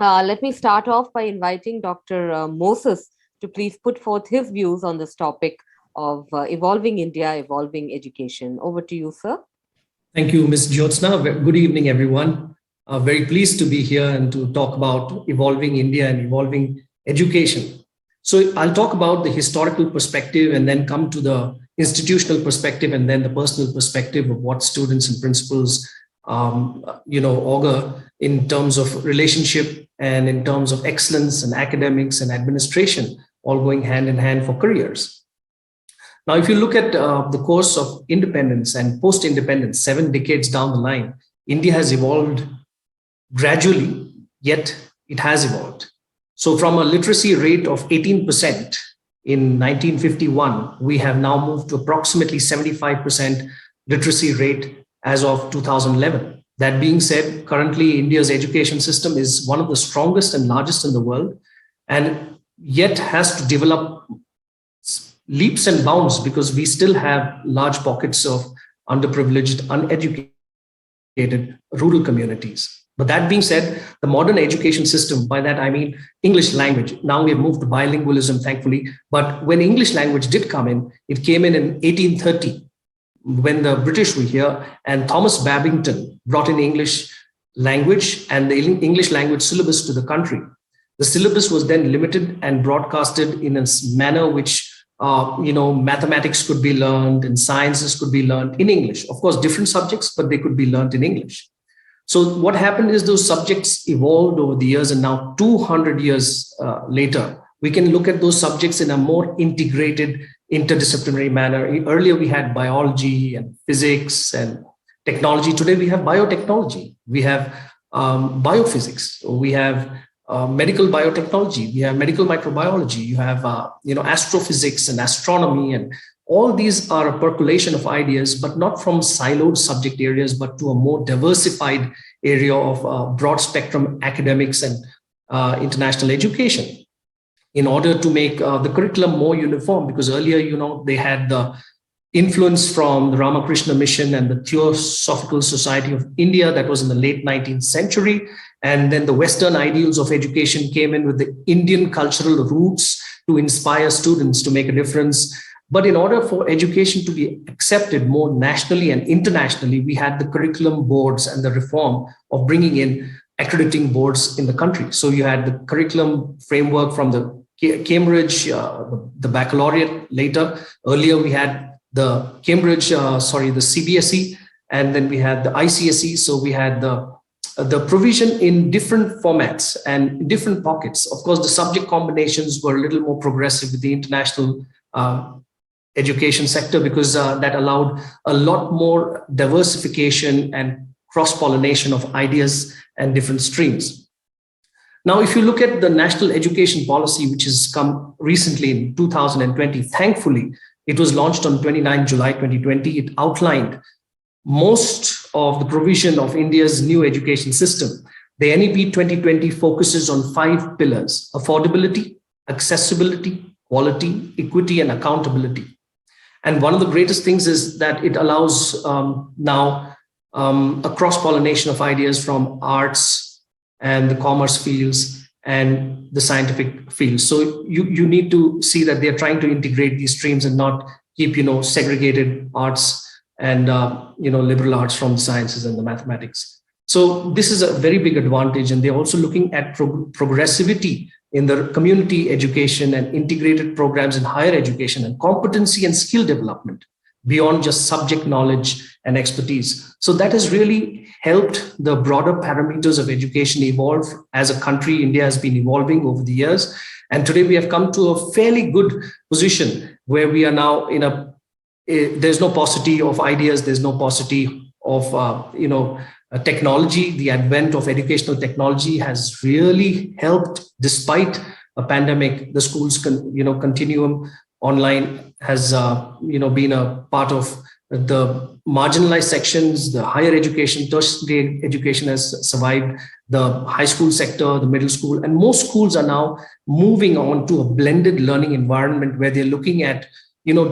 Let me start off by inviting Dr. Moses to please put forth his views on this topic of evolving India, evolving education. Over to you, sir. Thank you, Ms. Jyotsna. Good evening, everyone. Very pleased to be here and to talk about evolving India and evolving education. So I'll talk about the historical perspective and then come to the institutional perspective and then the personal perspective of what students and principals, augur in terms of relationship and in terms of excellence and academics and administration, all going hand in hand for careers. Now, if you look at the course of independence and post-independence, 7 decades down the line, India has evolved gradually, yet it has evolved. So from a literacy rate of 18% in 1951, we have now moved to approximately 75% literacy rate as of 2011. That being said, currently India's education system is one of the strongest and largest in the world, and yet has to develop leaps and bounds because we still have large pockets of underprivileged, uneducated rural communities. But that being said, the modern education system, by that I mean English language. Now we have moved to bilingualism, thankfully. But when English language did come in, it came in 1830 when the British were here, and Thomas Babington brought in English language and the English language syllabus to the country. The syllabus was then limited and broadcasted in a manner which mathematics could be learned and sciences could be learned in English. Of course, different subjects, but they could be learned in English. So what happened is those subjects evolved over the years, and now 200 years later, we can look at those subjects in a more integrated, interdisciplinary manner. Earlier, we had biology and physics and technology. Today, we have biotechnology. We have biophysics. We have medical biotechnology. We have medical microbiology. You have, astrophysics and astronomy, and all these are a percolation of ideas, but not from siloed subject areas, but to a more diversified area of broad spectrum academics and international education, in order to make the curriculum more uniform. Because earlier, they had the influence from the Ramakrishna Mission and the Theosophical Society of India that was in the late 19th century. And then the Western ideals of education came in with the Indian cultural roots to inspire students to make a difference. But in order for education to be accepted more nationally and internationally, we had the curriculum boards and the reform of bringing in accrediting boards in the country. So you had the curriculum framework from the Cambridge, the baccalaureate later. Earlier, we had the Cambridge, the CBSE, and then we had the ICSE. So we had the provision in different formats and different pockets. Of course, the subject combinations were a little more progressive with the international education sector, because that allowed a lot more diversification and cross-pollination of ideas and different streams. Now, if you look at the national education policy, which has come recently in 2020, thankfully, it was launched on 29 July 2020. It outlined most of the provision of India's new education system. The NEP 2020 focuses on 5 pillars: affordability, accessibility, quality, equity, and accountability. And one of the greatest things is that it allows now a cross-pollination of ideas from arts and the commerce fields and the scientific fields. So you need to see that they're trying to integrate these streams and not keep, segregated arts and, liberal arts from the sciences and the mathematics. So this is a very big advantage. And they're also looking at progressivity in the community education and integrated programs in higher education and competency and skill development beyond just subject knowledge and expertise. So that has really helped the broader parameters of education evolve. As a country, India has been evolving over the years. And today we have come to a fairly good position where we are now there's no paucity of ideas. There's no paucity of, technology. The advent of educational technology has really helped. Despite a pandemic, the schools continuum online has been a part of the marginalized sections. The higher education, tertiary education has survived. The high school sector, the middle school, and most schools are now moving on to a blended learning environment where they're looking at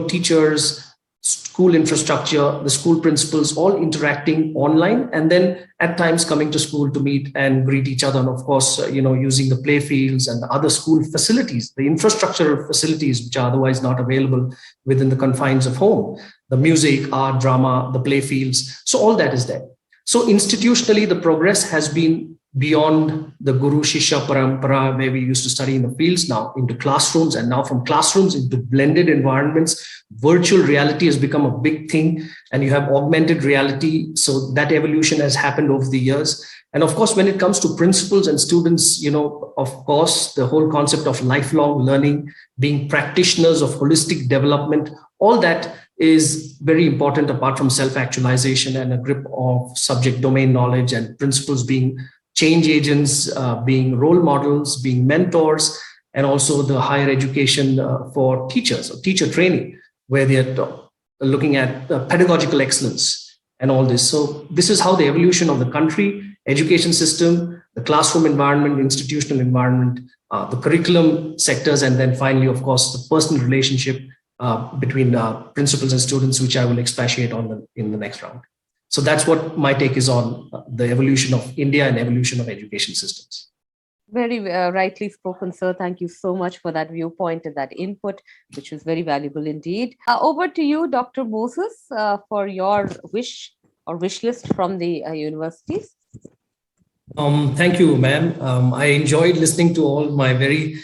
teachers, school infrastructure, the school principals, all interacting online, and then at times coming to school to meet and greet each other. And of course, using the play fields and the other school facilities, the infrastructural facilities, which are otherwise not available within the confines of home, the music, art, drama, the play fields. So all that is there. So institutionally, the progress has been beyond the Guru Shishya Parampara, where we used to study in the fields, now into classrooms, and now from classrooms into blended environments. Virtual reality has become a big thing, and you have augmented reality. So that evolution has happened over the years. And of course, when it comes to principals and students, of course, the whole concept of lifelong learning, being practitioners of holistic development, all that is very important, apart from self-actualization and a grip of subject domain knowledge, and principals being change agents, being role models, being mentors, and also the higher education for teachers, or teacher training, where they're looking at pedagogical excellence and all this. So this is how the evolution of the country, education system, the classroom environment, institutional environment, the curriculum sectors, and then finally, of course, the personal relationship between principals and students, which I will expatiate on in the next round. So that's what my take is on the evolution of India and evolution of education systems. Very rightly spoken, sir. Thank you so much for that viewpoint and that input, which was very valuable indeed. Over to you, Dr. Moses, for your wish or wish list from the universities. Thank you, ma'am. I enjoyed listening to all my very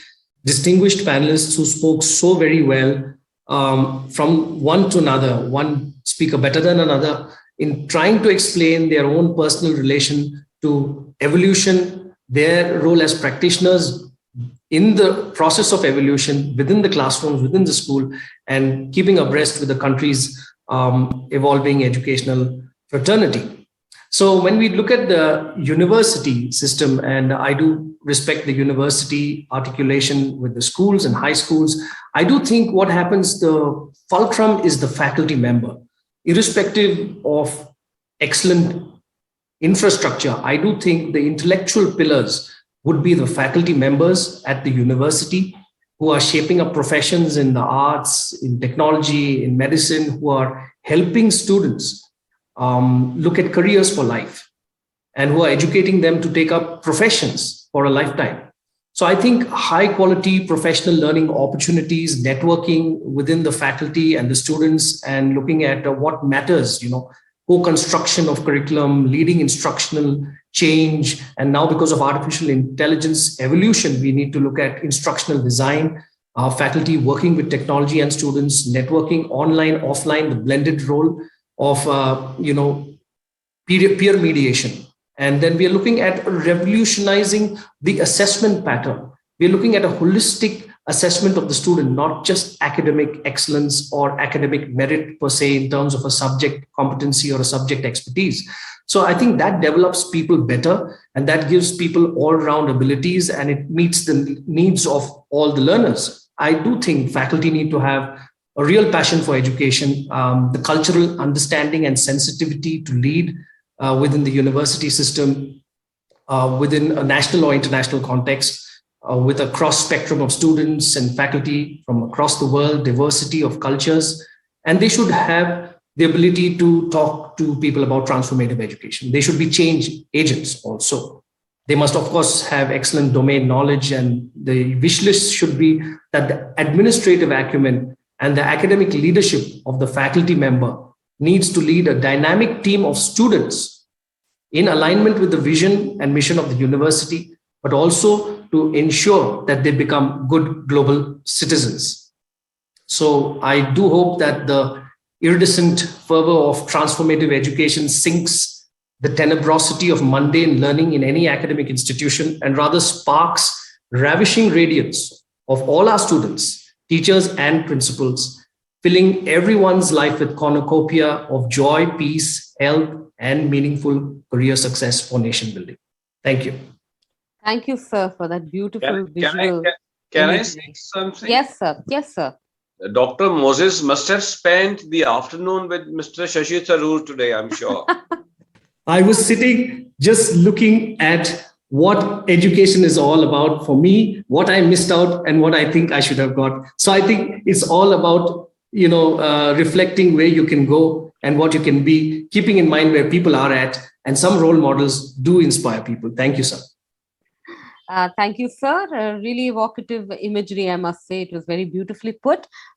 distinguished panelists who spoke so very well, from one to another, one speaker better than another, in trying to explain their own personal relation to evolution, their role as practitioners in the process of evolution within the classrooms, within the school, and keeping abreast with the country's evolving educational fraternity. So when we look at the university system, and I do respect the university articulation with the schools and high schools, I do think what happens, the fulcrum is the faculty member. Irrespective of excellent infrastructure, I do think the intellectual pillars would be the faculty members at the university, who are shaping up professions in the arts, in technology, in medicine, who are helping students look at careers for life, and who are educating them to take up professions for a lifetime. So I think high quality professional learning opportunities, networking within the faculty and the students, and looking at what matters, co-construction of curriculum, leading instructional change. And now, because of artificial intelligence evolution, we need to look at instructional design, faculty working with technology and students, networking online, offline, the blended role of, peer mediation. And then we are looking at revolutionizing the assessment pattern. We're looking at a holistic assessment of the student, not just academic excellence or academic merit per se in terms of a subject competency or a subject expertise. So I think that develops people better, and that gives people all-round abilities, and it meets the needs of all the learners. I do think faculty need to have a real passion for education, the cultural understanding and sensitivity to lead within the university system, within a national or international context, with a cross spectrum of students and faculty from across the world, diversity of cultures. And they should have the ability to talk to people about transformative education. They should be change agents also. They must, of course, have excellent domain knowledge, and the wish list should be that the administrative acumen and the academic leadership of the faculty member needs to lead a dynamic team of students in alignment with the vision and mission of the university, but also to ensure that they become good global citizens. So I do hope that the iridescent fervor of transformative education sinks the tenebrosity of mundane learning in any academic institution, and rather sparks ravishing radiance of all our students, teachers, and principals, filling everyone's life with cornucopia of joy, peace, health, and meaningful career success for nation building. Thank you. Thank you, sir, for that beautiful visual. Can I say something? Yes, sir. Yes, sir. Dr. Moses must have spent the afternoon with Mr. Shashi Tharoor today, I'm sure. I was sitting just looking at what education is all about for me, what I missed out, and what I think I should have got. So I think it's all about, reflecting where you can go and what you can be, keeping in mind where people are at, and some role models do inspire people. Thank you, sir. Thank you, sir. Really evocative imagery, I must say. It was very beautifully put.